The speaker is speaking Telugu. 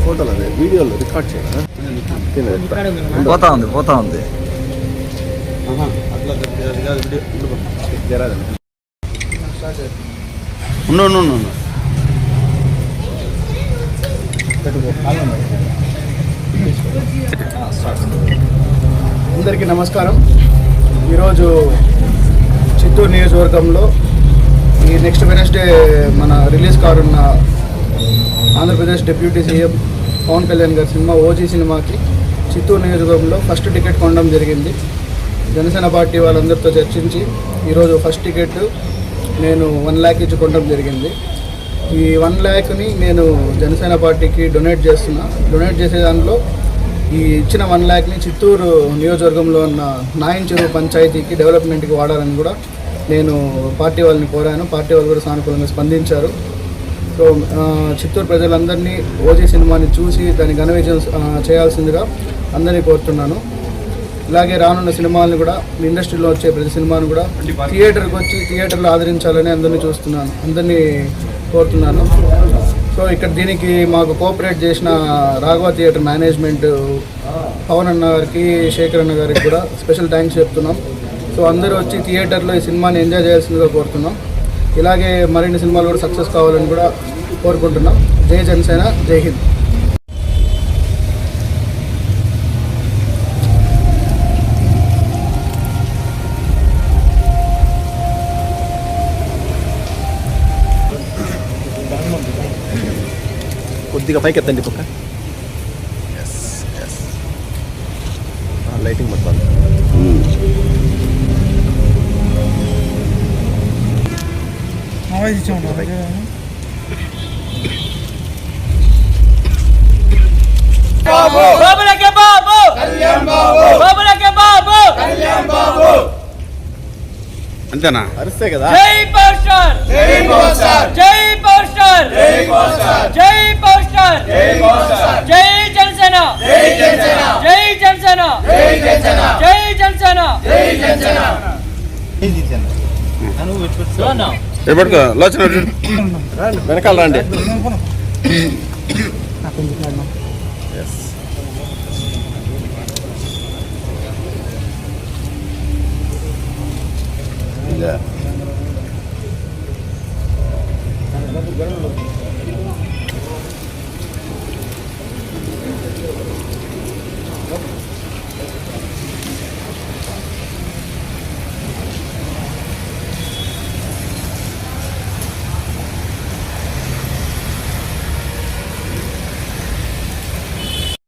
ఫోటోలు అదే వీడియోలో రికార్డ్ చేయాలి. పోతా ఉంది అందరికీ నమస్కారం. ఈరోజు చిత్తూరు నియోజకవర్గంలో ఈ నెక్స్ట్ వెనస్డే మన రిలీజ్ కానున్న ఆంధ్రప్రదేశ్ డిప్యూటీ సీఎం పవన్ కళ్యాణ్ గారి సినిమా ఓజీ సినిమాకి చిత్తూరు నియోజకవర్గంలో ఫస్ట్ టికెట్ కొనడం జరిగింది. జనసేన పార్టీ వాళ్ళందరితో చర్చించి ఈరోజు ఫస్ట్ టికెట్ నేను 1 lakh ఇచ్చి కొనడం జరిగింది. ఈ 1 lakh నేను జనసేన పార్టీకి డొనేట్ చేసే దాంట్లో ఈ ఇచ్చిన 1 lakh చిత్తూరు నియోజకవర్గంలో ఉన్న నాయంచెరువు పంచాయతీకి డెవలప్మెంట్కి వాడాలని కూడా నేను పార్టీ వాళ్ళని కోరాను. పార్టీ వాళ్ళు కూడా సానుకూలంగా స్పందించారు. సో చిత్తూరు ప్రజలందరినీ ఓజీ సినిమాని చూసి దాన్ని ఘన విజయం చేయాల్సిందిగా అందరినీ కోరుతున్నాను. ఇలాగే రానున్న సినిమాలను కూడా ఇండస్ట్రీలో వచ్చే ప్రతి సినిమాను కూడా థియేటర్కి వచ్చి థియేటర్లో ఆదరించాలని అందరినీ కోరుతున్నాను. సో ఇక్కడ దీనికి మాకు కోఆపరేట్ చేసిన రాఘవ థియేటర్ మేనేజ్మెంట్ పవన్ అన్న గారికి, శేఖర్ అన్న గారికి కూడా స్పెషల్ థ్యాంక్స్ చెప్తున్నాం. సో అందరూ వచ్చి థియేటర్లో ఈ సినిమాని ఎంజాయ్ చేయాల్సిందిగా కోరుతున్నాం. ఇలాగే మరిన్ని సినిమాలు కూడా సక్సెస్ కావాలని కూడా కోరుకుంటున్నాం. జై జనసేన, జై హింద్. కొద్దిగా పైకి ఎత్తండి పక్క. లైటింగ్ మొత్తం అంతేనా? అరిస్తే కదా. జై పవర్ స్టార్, జై పవర్ స్టార్, జై పవర్ స్టార్, జై పవర్ స్టార్, జై పవర్ స్టార్, జై పవర్ స్టార్, జై జనసేన, జై జనసేన, జై జనసేన, జై జనసేన, జై జనసేన, జై జనసేన, జై జనసేన. ఎప్పటికో లోచన వెనకాల రండి. Yeah.